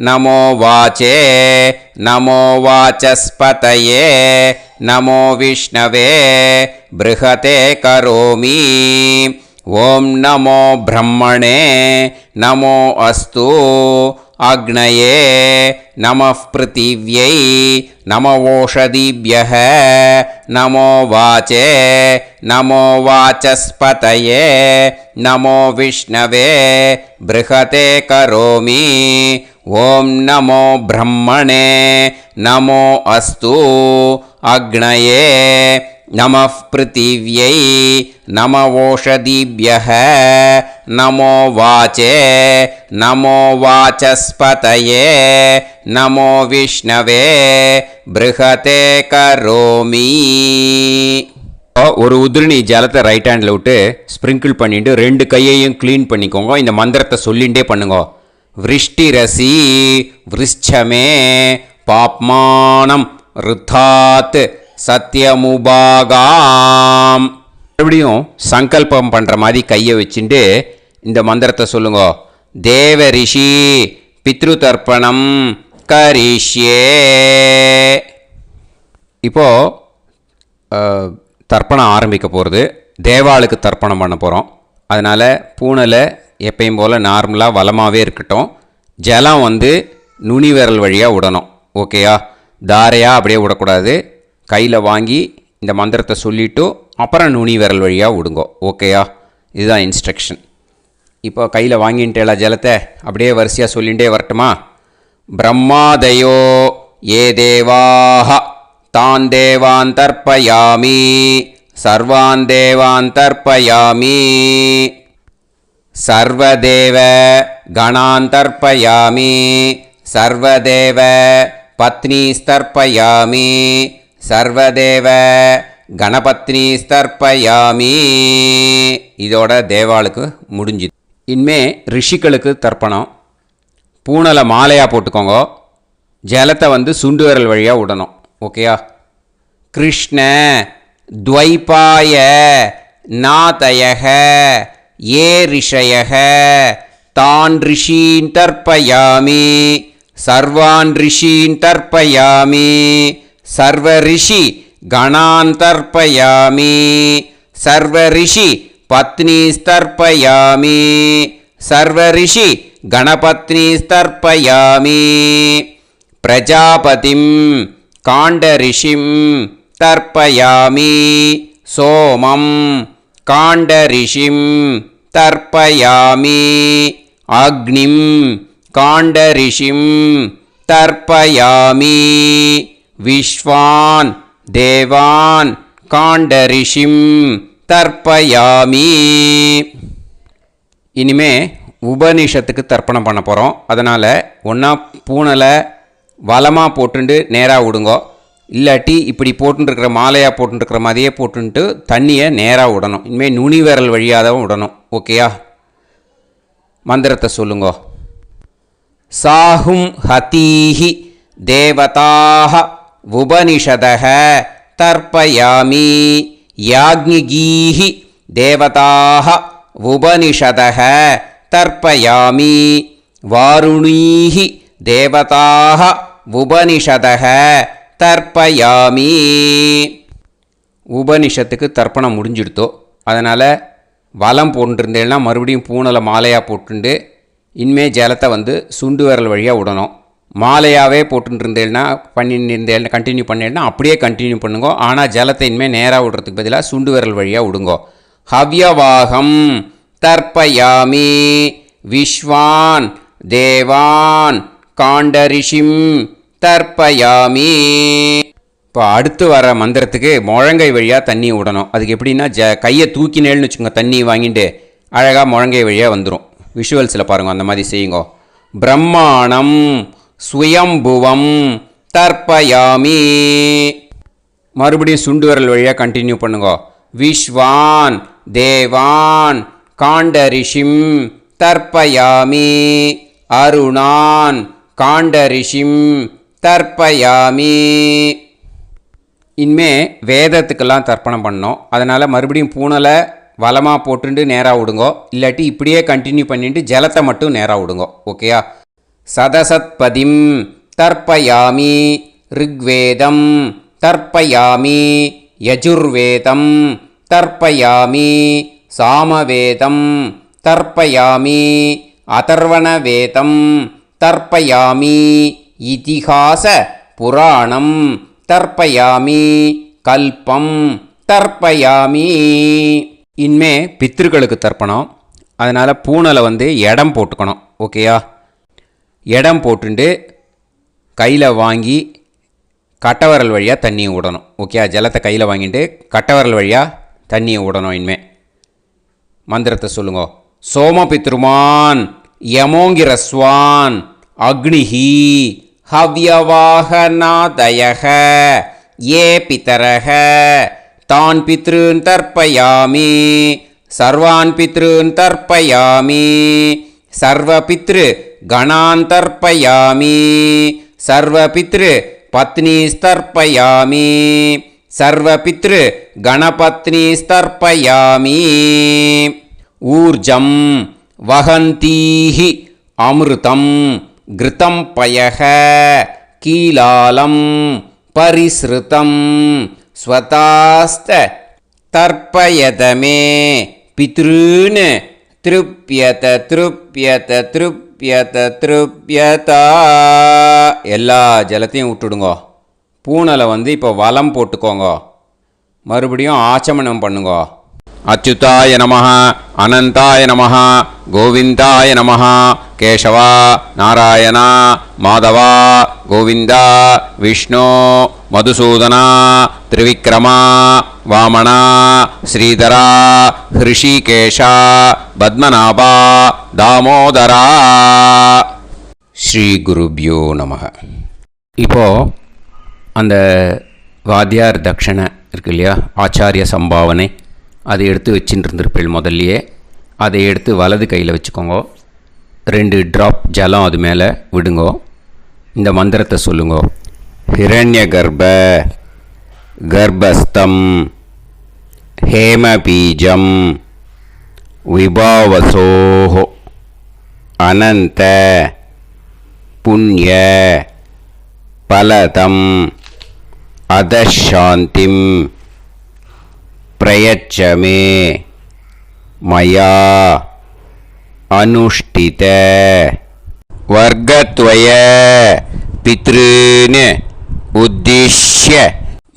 நமோ வாச்சே நமோ வாசஸ்பதயே நமோ விஷ்ணவே ப்ருஹதே கரோமி. ஓம் நமோ பிரம்மணே நமோ அஸ்து அக்னயே நமः பிருத்திவ்யை நமவோஷதிभ्यः நமோ வாச்சே நமோ வாசஸ்பதயே நமோ விஷ்ணவே ப்ருஹதே கரோமி. ஓம் நமோ பிரம்மணே நமோ அஸ்து அக்னயே நமः பிருத்திவ்யை நமவோஷதிभ्यः நமோ வாச்சே நமோ வாசஸ்பதயே நமோ விஷ்ணவே ப்ருஹதே கரோமி. ஒரு உதிரணி ஜலத்தை ரைட் ஹேண்டில் விட்டு ஸ்ப்ரிங்கிள் பண்ணிட்டு 2 கையையும் க்ளீன் பண்ணிக்கோங்க. இந்த மந்திரத்தை சொல்லிகிட்டே பண்ணுங்க. விருஷ்டிரசி விருஷ்சமே பாப்மானம் ருத்தாத் சத்யமுபாகாம். மறுபடியும் சங்கல்பம் பண்ணுற மாதிரி கையை வச்சுட்டு இந்த மந்திரத்தை சொல்லுங்க. தேவ ரிஷி பித்ரு தர்ப்பணம் கரிஷ்யே. இப்போது தர்ப்பணம் ஆரம்பிக்க போகிறது. தேவாளுக்கு தர்ப்பணம் பண்ண போகிறோம். அதனால் பூனலை எப்பயும் போல் நார்மலாக வளமாகவே இருக்கட்டும். ஜலம் நுனி விரல் வழியாக விடணும். ஓகேயா? தாரையாக அப்படியே விடக்கூடாது. கையில் வாங்கி இந்த மந்திரத்தை சொல்லிவிட்டு அப்புறம் நுனி விரல் வழியாக விடுங்கோ. ஓகேயா? இதுதான் இன்ஸ்ட்ரக்ஷன். இப்போ கையில் வாங்கிட்டேல ஜலத்தை அப்படியே வரிசையாக சொல்லிகிட்டே வரட்டுமா? பிரம்மாதயோ ஏ தேவாஹ தான் தேவான் தர்ப்பயாமி சர்வான் தேவான் தர்ப்பயாமி சர்வதேவ கணான் தர்ப்பயாமி சர்வதேவ பத்னீஸ்தர்ப்பயாமி சர்வதேவ கணபத்னி ஸ்தர்ப்பயாமி. இதோட தேவாளுக்கு முடிஞ்சுது. இனிமே ரிஷிகளுக்கு தர்ப்பணம். பூனலை மாலையாக போட்டுக்கோங்க. ஜலத்தை சுண்டு விரல் வழியாக விடணும். ஓகேயா? கிருஷ்ண துவைபாய நாதயக ये ऋषयः तान् ऋषीन् तर्पयामि सर्वान् ऋषीन् तर्पयामि सर्वऋषि गणान् तर्पयामि सर्वऋषि पत्नीस्तर्पयामि सर्वऋषि गणपत्नीस्तर्पयामि प्रजापतिं काण्डऋषिं तर्पयामि सोमं काण्डऋषिं तर्पयामि अग्निं काण्डऋषिं तर्पयामि विश्वान् देवान् काण्डऋषिं தர்ப்பயாமி. இனிமே உபனிஷத்துக்கு தர்ப்பணம் பண்ண போகிறோம். அதனால் ஒன்றா பூனலை வலமாக போட்டுண்டு நேராக விடுங்கோ, இல்லாட்டி இப்படி போட்டுருக்கிற மாலையாக போட்டுருக்கிற மாதிரியே போட்டுன்ட்டு தண்ணியை நேராக விடணும். இனிமேல் நுனி விரல் வழியாக தான் விடணும். ஓகேயா? மந்திரத்தை சொல்லுங்கோ. சாஹும் ஹதீஹி தேவதாக உபனிஷதக தர்ப்பயாமி யாக்ஞிகீஹி தேவதாக உபனிஷதக தர்ப்பயாமி வாருணீஹி தேவதாக உபனிஷதக தர்ப்பயாமி. உபனிஷத்துக்கு தர்ப்பணம் முடிஞ்சிடுத்தோ, அதனால் வலம் போட்டுருந்தேன்னா மறுபடியும் பூனலை மாலையாக போட்டுண்டு இனிமே ஜலத்தை சுண்டு விரல் வழியாக விடணும். மாலையாகவே போட்டுருந்தேன்னா பண்ணியிருந்தேன் கண்டினியூ பண்ணேன்னா அப்படியே கண்டினியூ பண்ணுங்க. ஆனால் ஜலத்தை இனிமேல் நேராக விடுறதுக்கு பதிலாக சுண்டு விரல் வழியாக விடுங்கோ. ஹவ்யவாகம் தர்ப்பயாமி விஸ்வான் தேவான் காண்டரிஷிம் தர்ப்பயாமி. இப்போ அடுத்து வர மந்திரத்துக்கு முழங்கை வழியாக தண்ணி விடணும். அதுக்கு எப்படின்னா கையை தூக்கினேன்னு வச்சுக்கோங்க, தண்ணி வாங்கிட்டு அழகாக முழங்கை வழியாக வந்துடும். விஷுவல்ஸில் பாருங்கள், அந்த மாதிரி செய்யுங்கோ. பிரம்மாணம் சுயம்புவம் தர்ப்பயாமி. மறுபடியும் சுண்டு விரல் வழியாக கண்டினியூ பண்ணுங்கோ. விஸ்வான் தேவான் காண்டரிஷிம் தர்ப்பயாமி அருணான் காண்டரிஷிம் தர்ப்பயாமி. இனிமே வேதத்துக்கெல்லாம் தர்ப்பணம் பண்ணோம். அதனால் மறுபடியும் பூனலை வலமாக போட்டுட்டு நேராக விடுங்கோ, இல்லாட்டி இப்படியே கண்டினியூ பண்ணிட்டு ஜலத்தை மட்டும் நேராக விடுங்கோ. ஓகேயா? சதசத்பதிம் தர்ப்பயாமி ரிக்வேதம் தர்ப்பயாமி யஜுர்வேதம் தர்ப்பயாமி சாமவேதம் தர்ப்பயாமி அதர்வணவேதம் தர்ப்பயாமி இதிஹாச புராணம் தர்ப்பயாமி கல்பம் தர்ப்பயாமி. இனிமே பித்ருக்களுக்கு தர்ப்பணம். அதனால் பூனலை இடம் போட்டுக்கணும். ஓகேயா? இடம் போட்டுண்டு கையில் வாங்கி கட்டவரல் வழியாக தண்ணியை விடணும். ஓகே? ஜலத்தை கையில் வாங்கிட்டு கட்டவரல் வழியாக தண்ணியை விடணும். இனிமே மந்திரத்தை சொல்லுங்க. சோமபித்ருமான் யமோங்கிரஸ்வான் அக்னிஹி ஹவ்யவாகநாதயக ஏ பிதரக தான் பித்ருன் தர்ப்பயாமி சர்வான் பித்ருன் தர்ப்பயாமி சர்வபித்ரு கணான் தர்ப்பயாமி சர்வபித்ரு பத்னிஸ்தர்ப்பயாமி சர்வபித்ரு கணபத்னிஸ்தர்ப்பயாமி. ஊர்ஜம் வஹந்தீஹி அமிர்தம் கிருதம் பயக கீலாலம் பரிஸ்ருதம் ஸ்வதாஸ்த தர்ப்பயதமே பித்ருன் திருப்யத திருப்யத திருப்யத திருப்யதா. எல்லா ஜலத்தையும் விட்டுடுங்கோ. பூனலை இப்போ வலம் போட்டுக்கோங்க. மறுபடியும் ஆச்சமனம் பண்ணுங்க. அச்சுதாய நமஹ அனந்தாய நமஹ கோவிந்தாய நமஹ கேசவா நாராயணா மாதவா கோவிந்தா விஷ்ணு மதுசூதனா திரிவிக்ரமா வாமனா ஸ்ரீதரா ஹிருஷிகேஷா பத்மநாபா தாமோதரா. ஸ்ரீ குருப்யோ நமஹ. இப்போது அந்த வாத்தியார் தட்சணை இருக்கு இல்லையா, ஆச்சாரிய சம்பாவனை, அதை எடுத்து வச்சுட்டு இருந்திருப்பேள் முதல்லையே. அதை எடுத்து வலது கையில் வச்சுக்கோங்க. 2 ட்ராப் ஜலம் அது மேலே விடுங்கோ. இந்த மந்திரத்தை சொல்லுங்கோ. ஹிரண்ய கர்ப்ப கர்ப்பஸ்தம் ஹேமபீஜம் विभावसोः अनन्त पुण्य फलदम् अधशान्तिं प्रयच्छ मे मया अनुष्ठित वर्गद्वय पितॄन् उद्दिश्य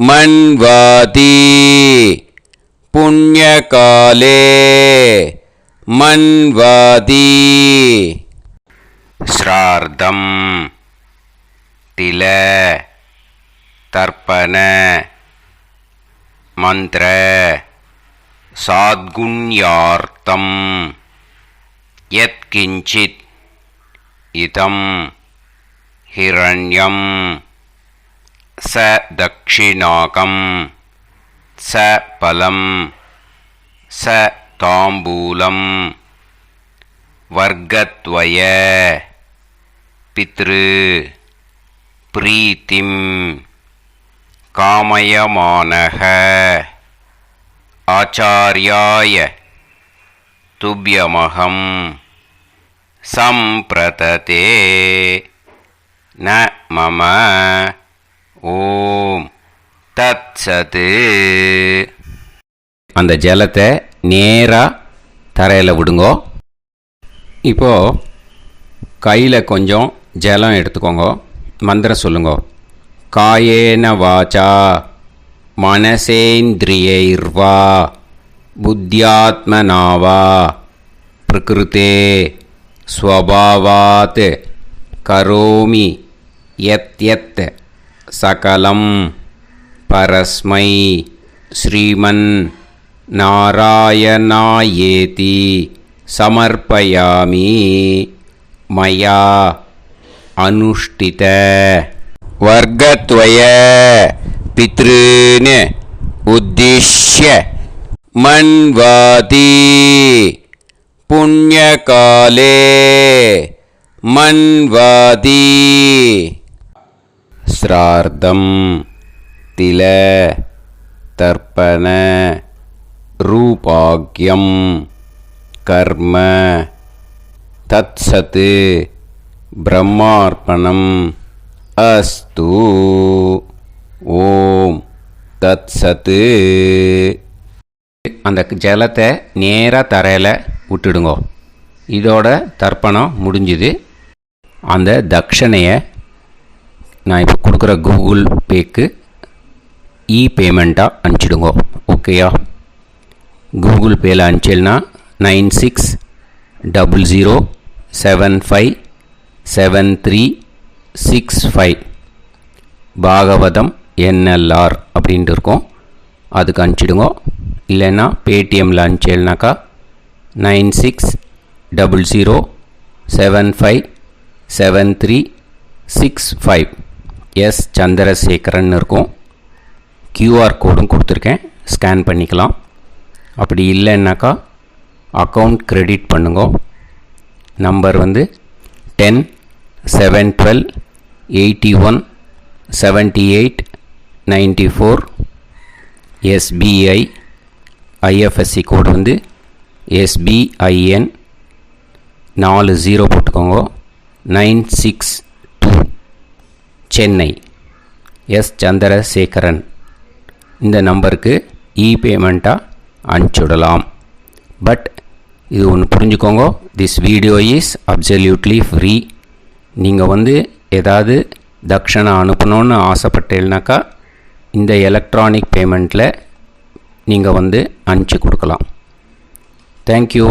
मन्वाति पुण्यकाले मन्वाति श्रार्धं तिल तर्पण मंत्र साद्गुण्यार्थं यत्किंचित् इदं हिरण्यं स दक्षिणाकं स फलं स ताम्बूलं वर्गद्वय पितृ प्रीतिं कामयमानः आचार्याय तुभ्यमहं सम्प्रतते न मम ஓம் தத்சது. அந்த ஜலத்தை நேராக தரையில் விடுங்கோ. இப்போது கையில் கொஞ்சம் ஜலம் எடுத்துக்கோங்க. மந்திரம் சொல்லுங்க. காயேன வாச்சா மனசேந்திரியைர்வா புத்தியாத்மனாவா பிரகிருதே ஸ்வபாவாத் கரோமி யத் யத் சகலம் பரஸ்மை ஸ்ரீமன் நாராயணாயேதி சமர்ப்பயாமி மயா அனுஷ்டித வர்கத்வய பித்ருன் உத்திஷ்ய மன்வாதி புண்ணியகாலே மன்வாதி श्रार्धं तिल तर्पण रूपाग्यं कर्म तत्सत् ब्रह्मार्पणम् अस्तु. ஓம் தத்சத். அந்த ஜலத்தை நேராக தரையில் விட்டுடுங்கோ. இதோட தர்ப்பணம் முடிஞ்சுது. அந்த தட்சணையை நான் இப்போ கொடுக்குற கூகுள் பேக்கு பேமெண்ட்டாக அனுப்பிச்சிடுங்க. ஓகேயா? கூகுள் பேயில் அனுப்பிச்சில்னா 9600757365 பாகவதம் NLR அப்படின்ட்டு இருக்கும். அதுக்கு அனுப்பிச்சிடுங்க. இல்லைன்னா பேடிஎம்மில் அனுப்பிச்சில்னாக்கா 9600757365 எஸ் சந்திரசேகரன் இருக்கும். கியூஆர் கோடும் கொடுத்துருக்கேன், ஸ்கேன் பண்ணிக்கலாம். அப்படி இல்லைன்னாக்கா அக்கௌண்ட் கிரெடிட் பண்ணுங்க. நம்பர் வந்து 10-7-12-81-78-94. எஸ்பிஐ ஐஎஃப்எஸ்சி கோடு வந்து SBIN 40 போட்டுக்கோங்க. 962 சென்னை. எஸ் சந்திரசேகரன். இந்த நம்பருக்கு பேமெண்ட்டாக அனுப்பிச்சுடலாம். பட் இது ஒன்று புரிஞ்சுக்கோங்க, this video is absolutely free. நீங்கள் வந்து ஏதாவது தட்சணை அனுப்பணுன்னு ஆசைப்பட்டேன்னாக்கா இந்த எலக்ட்ரானிக் பேமெண்ட்டில் நீங்கள் வந்து அனுப்பிச்சி கொடுக்கலாம். தேங்க்யூ.